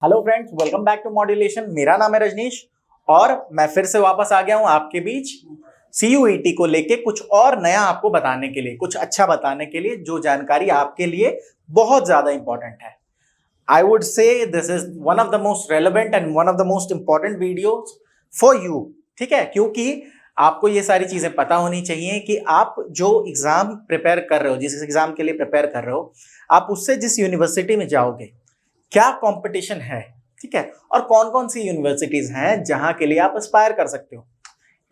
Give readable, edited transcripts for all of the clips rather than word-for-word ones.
Hello friends, welcome back to modulation. मेरा नाम है रजनीश और मैं फिर से वापस आ गया हूं आपके बीच सीयूईटी को लेके कुछ और नया आपको बताने के लिए, कुछ अच्छा बताने के लिए, जो जानकारी आपके लिए बहुत ज्यादा इंपॉर्टेंट है। I would say this is one of the most relevant and one of the most important videos for you. ठीक है, क्योंकि आपको ये सारी चीजें पता होनी चाहिए कि आप जो एग्जाम प्रिपेयर कर रहे हो, जिस एग्जाम के लिए प्रिपेयर कर रहे हो, आप उससे जिस यूनिवर्सिटी में जाओगे क्या कंपटीशन है। ठीक है, और कौन कौन सी यूनिवर्सिटीज हैं जहां के लिए आप एस्पायर कर सकते हो।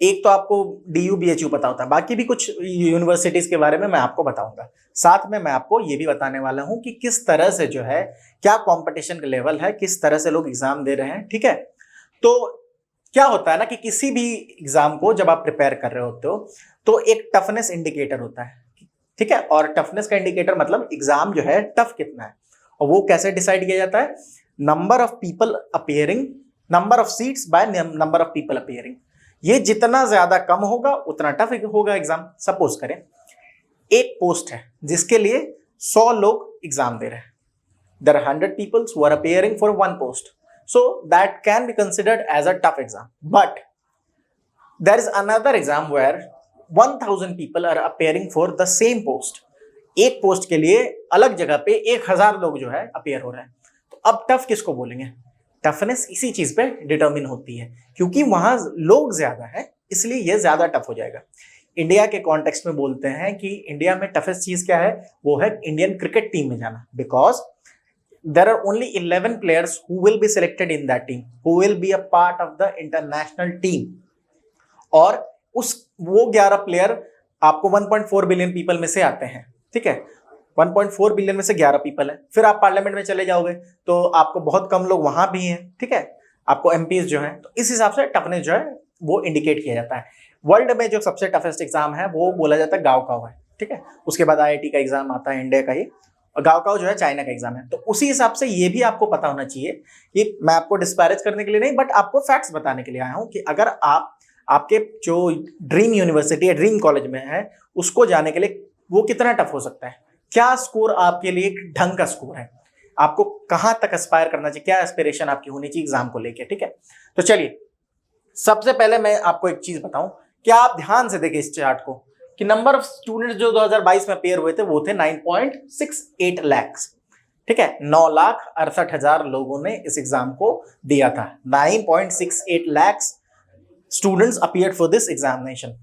एक तो आपको डीयू बीएचयू पता होता है, बाकी भी कुछ यूनिवर्सिटीज के बारे में मैं आपको बताऊंगा। साथ में मैं आपको ये भी बताने वाला हूं कि किस तरह से जो है क्या कंपटीशन का लेवल है, किस तरह से लोग एग्जाम दे रहे हैं। ठीक है, तो क्या होता है ना कि किसी भी एग्जाम को जब आप प्रिपेयर कर रहे होते हो तो एक टफनेस इंडिकेटर होता है। ठीक है, और टफनेस का इंडिकेटर मतलब एग्जाम जो है टफ कितना है, और वो कैसे डिसाइड किया जाता है? Number of people appearing, number of seats by number of people appearing. ये जितना ज्यादा कम होगा उतना टफ होगा एग्जाम। सपोज करें एक पोस्ट है जिसके लिए 100 लोग एग्जाम दे रहे हैं। There are 100 peoples who are appearing for one post, so that can be considered as a tough exam. But there is another exam where 1000 people are appearing for the same post. एक post के लिए अलग जगह पे 1000 लोग जो है appear हो रहे हैं। तो अब टफ किसको बोलेंगे? टफनेस इसी चीज पे डिटरमिन होती है, क्योंकि वहां लोग ज्यादा है इसलिए ये ज्यादा टफ हो जाएगा। इंडिया के कॉन्टेक्स्ट में बोलते हैं कि इंडिया में टफेस्ट चीज क्या है, वो है इंडियन क्रिकेट टीम में जाना। Because there are only 11 players who will be selected in that team, who will be a part of the international team. और वो 11 प्लेयर आपको 1.4 बिलियन पीपल में से आते हैं। ठीक है, 1.4 बिलियन में से 11 पीपल है। फिर आप पार्लियामेंट में चले जाओगे तो आपको बहुत कम लोग वहां भी हैं। ठीक है, आपको एमपीज जो है, तो इस हिसाब से टफनेस जो है वो इंडिकेट किया जाता है। वर्ल्ड में जो सबसे टफेस्ट एग्जाम है वो बोला जाता है गावकाव है। ठीक है, उसके बाद आईआईटी का एग्जाम आता है, इंडिया का ही, और गावकाव जो है चाइना का एग्जाम है। तो उसी हिसाब से ये भी आपको पता होना चाहिए कि मैं आपको डिस्पैरेज करने के लिए नहीं, बट आपको फैक्ट्स बताने के लिए आया हूं कि अगर आप आपके जो ड्रीम यूनिवर्सिटी या ड्रीम कॉलेज में है उसको जाने के लिए वो कितना टफ हो सकता है, क्या स्कोर आपके लिए एक ढंग का स्कोर है, आपको कहां तक एस्पायर करना चाहिए, क्या एस्पिरेशन आपकी होनी चाहिए एग्जाम को लेके। ठीक है, तो चलिए सबसे पहले मैं आपको एक चीज बताऊं, क्या आप ध्यान से देखिए इस चार्ट को कि नंबर ऑफ स्टूडेंट्स जो 2022 में अपेयर हुए थे वो थे 9.68 लाख। ठीक है, 9,68,000 लोगों ने इस एग्जाम को दिया था। 9.68 lakh students appeared for this examination.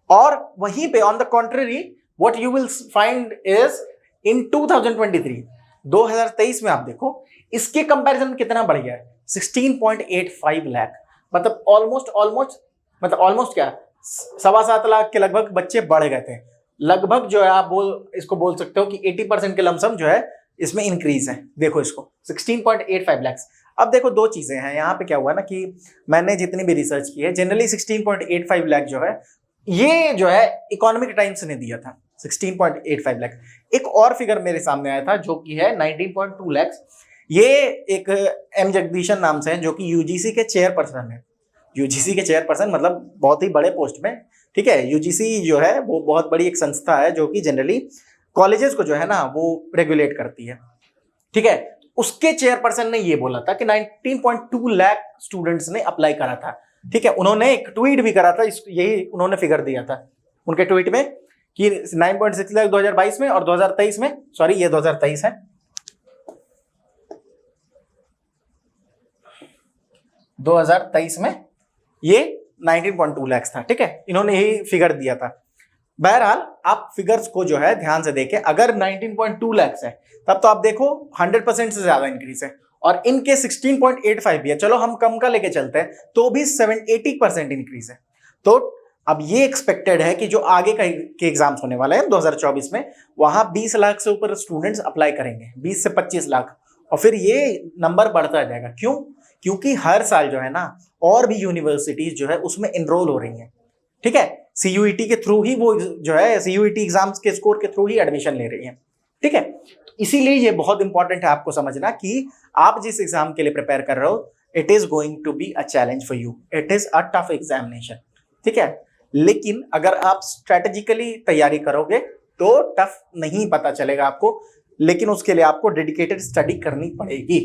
और वहीं पे on the contrary what you will find is in 2023 में आप देखो इसके कंपैरिजन में कितना बढ़ गया है, 16.85 लाख। मतलब ऑलमोस्ट क्या 7.25 लाख के लगभग बच्चे बढ़ गए थे। लगभग जो है आप इसको बोल सकते हो कि 80% के लमसम जो है इसमें इंक्रीज है। देखो इसको 16.85 लाख। अब देखो दो चीजें हैं यहाँ पे। क्या हुआ ना कि मैंने जितनी भी रिसर्च की है जनरली 16.85 लाख जो है ये जो है इकोनॉमिक टाइम्स ने दिया था 16.85 लाख। एक और फिगर मेरे सामने आया था जो कि है 19.2 लाख। ये एक एम जगदीशन नाम से है जो कि यूजीसी के चेयरपर्सन है। यूजीसी के चेयरपर्सन मतलब बहुत ही बड़े पोस्ट में। ठीक है, यूजीसी जो है वो बहुत बड़ी एक संस्था है जो कि जनरली कॉलेजेस को जो है ना वो रेगुलेट करती है। ठीक है, उसके चेयरपर्सन ने ये बोला था कि 19.2 लाख स्टूडेंट्स ने अप्लाई करा था। ठीक है, उन्होंने एक ट्वीट भी करा था, यही उन्होंने फिगर दिया था उनके ट्वीट में कि 9.6 लाख 2022 में और 2023 में, सॉरी ये 2023 है, 2023 में ये 19.2 लाख था। ठीक है, इन्होंने यही फिगर दिया था। बहरहाल आप फिगर्स को जो है ध्यान से देखें, अगर 19.2 लाख है तब तो आप देखो 100% से ज्यादा इंक्रीज है, और इनके 16.85 भी है। चलो हम कम का लेके चलते हैं तो भी 80% इंक्रीज है। तो अब ये एक्सपेक्टेड है कि जो आगे के एग्जाम्स होने वाले हैं 2024 में, वहां 20 लाख से ऊपर स्टूडेंट्स अप्लाई करेंगे, 20 से 25 लाख, और फिर ये नंबर बढ़ता जाएगा। क्यों? क्योंकि हर साल जो है ना और भी यूनिवर्सिटीज जो है उसमें एनरोल हो रही हैं। ठीक है, सीयूईटी के थ्रू ही वो जो है सीयूईटी एग्जाम्स के स्कोर के थ्रू ही एडमिशन ले रही हैं। ठीक है, तो इसीलिए ये बहुत इंपॉर्टेंट है आपको समझना कि आप जिस एग्जाम के लिए प्रिपेयर कर रहे हो it is going to be a challenge for you, it is a tough examination. ठीक है, लेकिन अगर आप स्ट्रेटेजिकली तैयारी करोगे तो टफ नहीं पता चलेगा आपको, लेकिन उसके लिए आपको डेडिकेटेड स्टडी करनी पड़ेगी।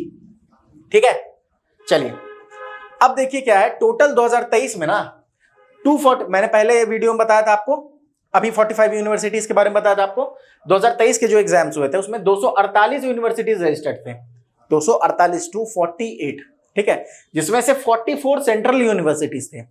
ठीक है, चलिए अब देखिए क्या है टोटल 2023 में ना 240, मैंने पहले वीडियो में बताया था आपको, अभी 45 यूनिवर्सिटीज के बारे में बताया था आपको। 2023 के जो एग्जाम्स हुए थे उसमें 248 यूनिवर्सिटीज रजिस्टर्ड थे, 248 टू 48, ठीक है, जिसमें से 44 सेंट्रल यूनिवर्सिटीज थे,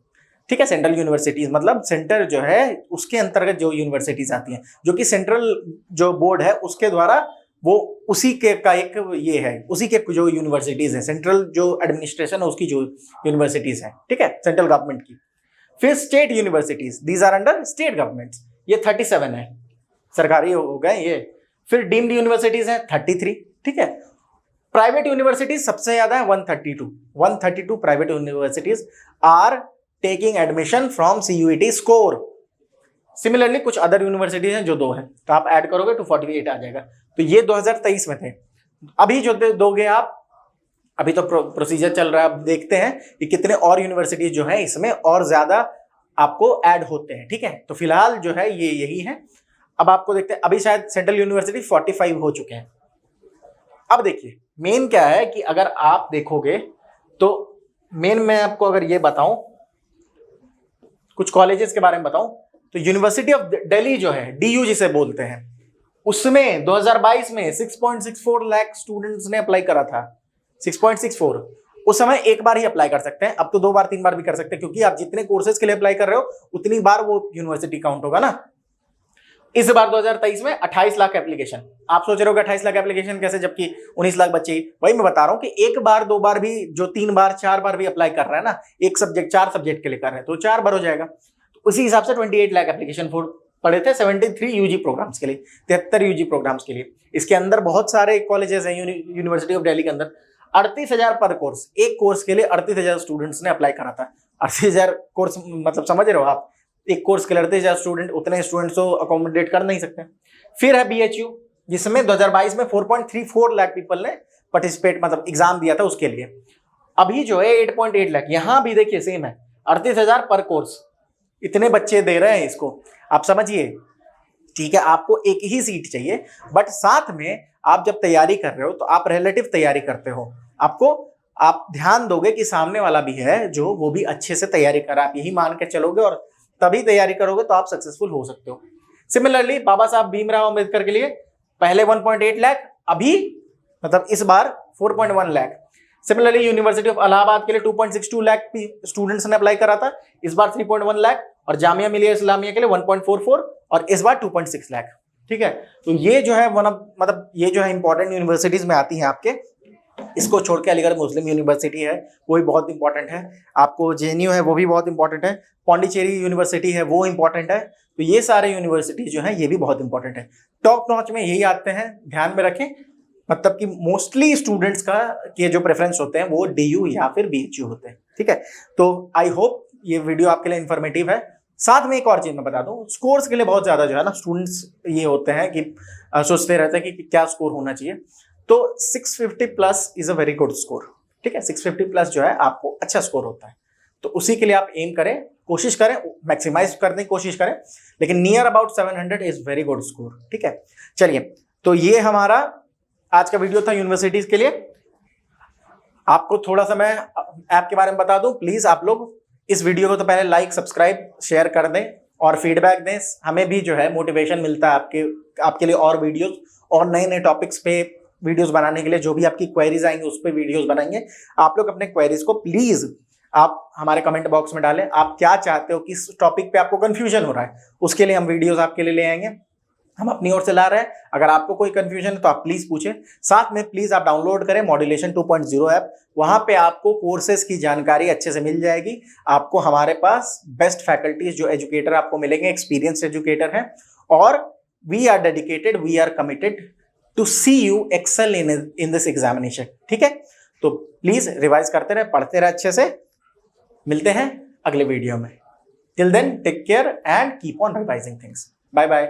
ठीक है। सेंट्रल यूनिवर्सिटीज मतलब सेंटर जो है उसके अंतर्गत जो यूनिवर्सिटीज आती हैं, जो कि सेंट्रल जो बोर्ड है उसके द्वारा वो उसी के का एक ये है, उसी के जो यूनिवर्सिटीज है, सेंट्रल जो एडमिनिस्ट्रेशन है उसकी जो यूनिवर्सिटीज है, ठीक है, सेंट्रल गवर्नमेंट की। फिर state universities, these are under state government, ये 37 है, सरकारी हो गए ये। फिर डीम्ड यूनिवर्सिटीज है 33, ठीक है। प्राइवेट यूनिवर्सिटीज सबसे ज्यादा है 132 private universities are taking admission from CUET score. Similarly कुछ अदर यूनिवर्सिटीज हैं जो 2 हैं, तो आप ऐड करोगे तो 48 आ जाएगा। तो ये 2023 में थे। अभी जो दोगे आप, अभी तो प्रोसीजर चल रहा है, अब देखते हैं कि कितने और यूनिवर्सिटीज जो है इसमें और ज्यादा आपको ऐड होते हैं, ठीक है। तो फिलहाल जो है ये यही है। अब आपको देखते हैं, अभी शायद सेंट्रल यूनिवर्सिटी 45 हो चुके हैं। अब देखिए मेन क्या है कि अगर आप देखोगे तो मेन मैं आपको अगर ये बताऊं, कुछ कॉलेजेस के बारे में बताऊं, तो यूनिवर्सिटी ऑफ दिल्ली जो है DU जिसे बोलते हैं, उसमें 2022 में 6.64 लाख स्टूडेंट्स ने अप्लाई करा था। 6.64 उस समय एक बार ही अप्लाई कर सकते हैं, अब तो 2 बार 3 बार भी कर सकते हैं, क्योंकि आप जितने कोर्सेज के लिए अप्लाई कर रहे हो उतनी बार वो यूनिवर्सिटी काउंट होगा ना। इस बार 2023 में 28 लाख एप्लीकेशन। आप सोच रहे हो कि 28 लाख एप्लीकेशन कैसे, जबकि 19 लाख बच्चे। वही मैं बता रहा हूं कि एक बार 2 बार भी, जो 3 बार 4 बार भी अप्लाई कर रहा है ना, एक सब्जेक्ट 4 सब्जेक्ट के लिए कर रहे हैं, तो 4 बार हो जाएगा। तो उसी हिसाब से 28 लाख एप्लीकेशन पड़े थे 73 UG प्रोग्राम्स के लिए, 73 UG प्रोग्राम्स के लिए। इसके अंदर बहुत सारे कॉलेजेस हैं यूनिवर्सिटी ऑफ दिल्ली के अंदर। 38,000 पर कोर्स, एक कोर्स के लिए 38,000 स्टूडेंट्स ने अप्लाई करा था। 38,000 कोर्स मतलब समझ रहे हो आप, एक कोर्स के लिए 38,000 स्टूडेंट, उतने स्टूडेंट्स को अकोमोडेट कर नहीं सकते। फिर है BHU, जिसमें 2022 में 4.34 लाख पीपल ने पार्टिसिपेट मतलब एग्जाम दिया था उसके लिए। अभी जो है 8.8 लाख, यहां भी देखिए सेम है, 38,000 पर कोर्स, इतने बच्चे दे रहे हैं इसको, आप समझिए, ठीक है। आपको एक ही सीट चाहिए, बट साथ में आप जब तैयारी कर रहे हो तो आप रिलेटिव तैयारी करते हो, आप ध्यान दोगे कि सामने वाला भी है जो वो भी अच्छे से तैयारी कर रहा है, आप यही मान के चलोगे और तभी तैयारी करोगे तो आप सक्सेसफुल हो सकते हो। सिमिलरली बाबा साहब भीमराव अंबेडकर के लिए पहले 1.8 लाख, अभी मतलब इस बार 4.1 lakh. Similarly university of Allahabad के लिए 2.62 लाख स्टूडेंट्स ने अप्लाई करा था, इस बार 3.1 लाख, और जामिया मिलिया इस्लामिया के लिए 1.44 और इस बार 2.6 लाख, ठीक है। तो ये जो है मतलब ये जो है इंपॉर्टेंट यूनिवर्सिटीज में आती हैं आपके। इसको छोड़ के अलीगढ़ मुस्लिम यूनिवर्सिटी है, वो भी बहुत इंपॉर्टेंट है। आपको JNU है, वो भी बहुत इंपॉर्टेंट है। पौंडीचेरी यूनिवर्सिटी है, वो इंपॉर्टेंट है। तो ये सारे यूनिवर्सिटी जो है ये भी बहुत इंपॉर्टेंट है। टॉप नॉच में यही आते हैं, ध्यान में रखें। मतलब कि मोस्टली स्टूडेंट्स का के जो प्रेफरेंस होते हैं वो DU या फिर BHU होते हैं, ठीक है। तो आई होप ये वीडियो आपके लिए इंफॉर्मेटिव है। साथ में एक और चीज मैं बता दूं, स्कोर्स के लिए बहुत ज्यादा जो है ना स्टूडेंट्स ये होते हैं कि सोचते रहते हैं कि क्या स्कोर होना चाहिए। तो 650 plus is a very good score, ठीक है। 650 प्लस जो है आपको अच्छा स्कोर होता है, तो उसी के लिए आप एम करें, कोशिश करें, मैक्सिमाइज करने की कोशिश करें, लेकिन near about 700 is very good score, ठीक है। चलिए, तो ये हमारा आज का वीडियो था यूनिवर्सिटीज के लिए। आपको थोड़ा सा मैं ऐप के बारे में बता दूं, प्लीज आप लोग इस वीडियो को तो पहले लाइक, सब्सक्राइब, शेयर कर दें और फीडबैक दें। हमें भी जो है मोटिवेशन मिलता है आपके लिए और वीडियोस और नए नए टॉपिक्स पे वीडियोस बनाने के लिए। जो भी आपकी क्वेरीज आएंगी उस पर वीडियोस बनाएंगे। आप लोग अपने क्वेरीज को प्लीज आप हमारे कमेंट बॉक्स में डालें। आप क्या चाहते हो, किस टॉपिक पे आपको कंफ्यूजन हो रहा है, उसके लिए हम वीडियोस आपके लिए ले आएंगे, हम अपनी ओर से ला रहे हैं। अगर आपको कोई कंफ्यूजन है तो आप प्लीज पूछें। साथ में प्लीज आप डाउनलोड करें मॉड्यूलेशन 2.0 ऐप, वहां पे आपको कोर्सेज की जानकारी अच्छे से मिल जाएगी। आपको हमारे पास बेस्ट फैकल्टीज जो एजुकेटर आपको मिलेंगे, एक्सपीरियंस्ड एजुकेटर हैं, और we are dedicated, we are committed to see you excel in this examination, ठीक है। तो प्लीज रिवाइज करते रहे, पढ़ते रहे अच्छे से। मिलते हैं अगले वीडियो में। Till then take care and keep on revising things. Bye bye.